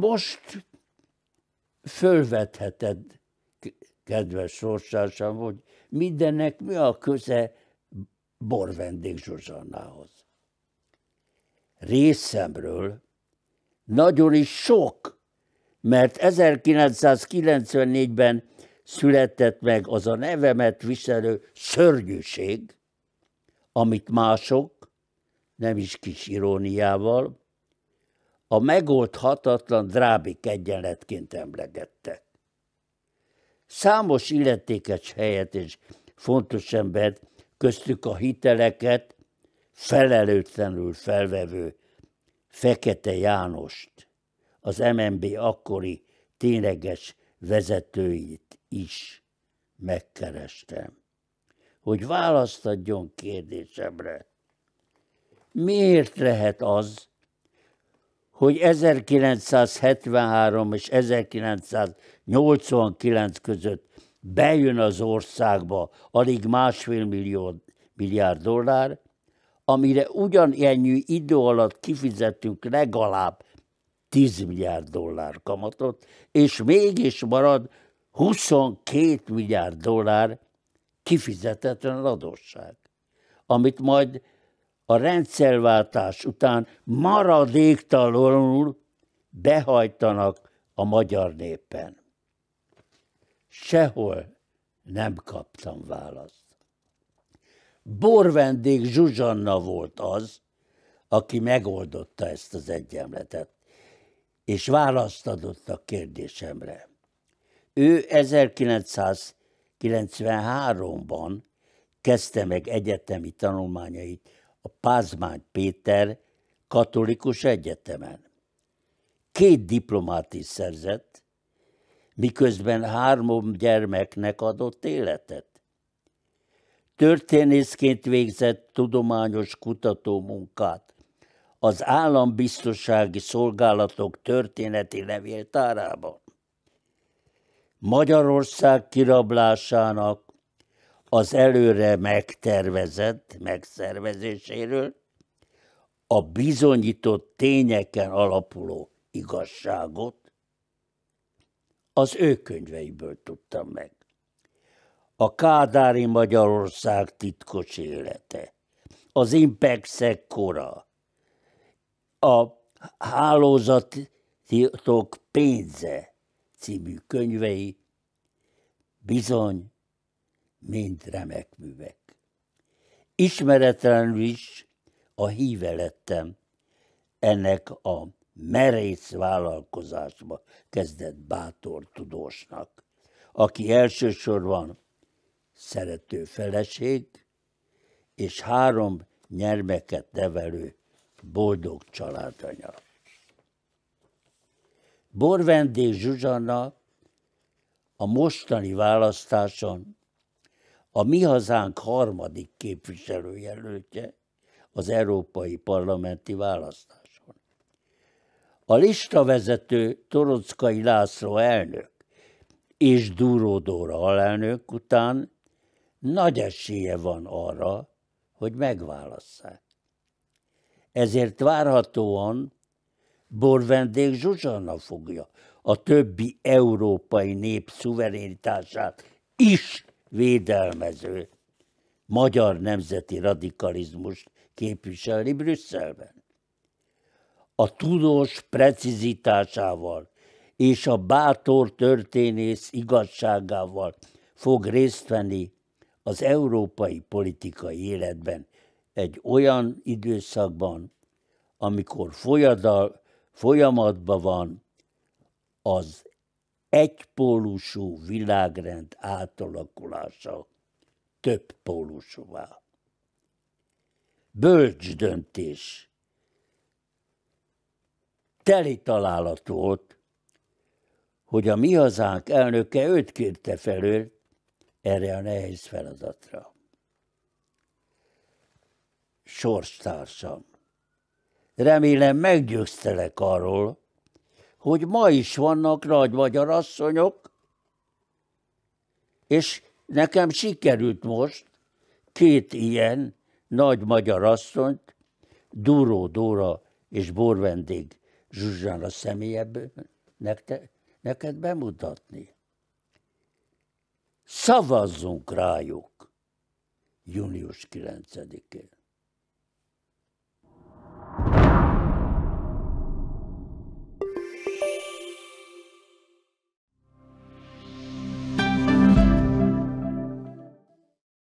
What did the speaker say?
Most fölvetheted, kedves sorstársam, hogy mindennek mi a köze Borvendék Zsuzsannához. Részemről nagyon is sok, mert 1994-ben született meg az a nevemet viselő szörnyűség, amit mások, nem is kis iróniával, a megoldhatatlan Drábik egyenletként emlegettek. Számos illetékes helyet és fontos embert, köztük a hiteleket felelőtlenül felvevő Fekete Jánost, az MNB akkori tényleges vezetőit is megkerestem, hogy választ adjon kérdésemre. Miért lehet az, hogy 1973 és 1989 között bejön az országba alig $1,5 milliárd, amire ugyanennyi idő alatt kifizetünk legalább $10 milliárd kamatot, és mégis marad $22 milliárd kifizetetlen adósság, amit majd a rendszerváltás után maradéktalanul behajtanak a magyar népen. Sehol nem kaptam választ. Borvendék Zsuzsanna volt az, aki megoldotta ezt az egyenletet, és választ adott a kérdésemre. Ő 1993-ban kezdte meg egyetemi tanulmányait a Pázmány Péter Katolikus Egyetemen. 2 diplomát is szerzett, miközben 3 gyermeknek adott életet. Történészként végzett tudományos kutatómunkát az Állambiztonsági Szolgálatok történeti levéltárában. Magyarország kirablásának az előre megtervezett megszervezéséről, a bizonyított tényeken alapuló igazságot az ő könyveiből tudtam meg. A kádári Magyarország titkos élete, az Impexek kora, a Hálózatok pénze című könyvei bizony mind remek művek. Ismeretlenül is a híve lettem ennek a merész vállalkozásba kezdett bátor tudósnak, aki elsősorban szerető feleség és 3 gyermeket nevelő boldog családanya. Borvendék Zsuzsanna a mostani választáson a Mi Hazánk 3. képviselőjelöltje az európai parlamenti választáson. A listavezető Toroczkai László elnök és Dúró Dóra alelnök után nagy esélye van arra, hogy megválasszák. Ezért várhatóan Borvendék Zsuzsanna fogja a többi európai nép szuverenitását is védelmező magyar nemzeti radikalizmust képviselni Brüsszelben. A tudós precizitásával és a bátor történész igazságával fog részt venni az európai politikai életben egy olyan időszakban, amikor folyamatban van az egypólusú világrend átalakulása több pólusúvá. Bölcs döntés. Teli találat volt, hogy a Mi Hazánk elnöke őt kérte felől erre a nehéz feladatra. Sorstársam, remélem meggyőztelek arról, hogy ma is vannak nagy magyar asszonyok, és nekem sikerült most 2 ilyen nagy magyar asszonyt, Dúró Dóra és Borvendék Zsuzsana személyebb neked bemutatni? Szavazzunk rájuk június 9-én.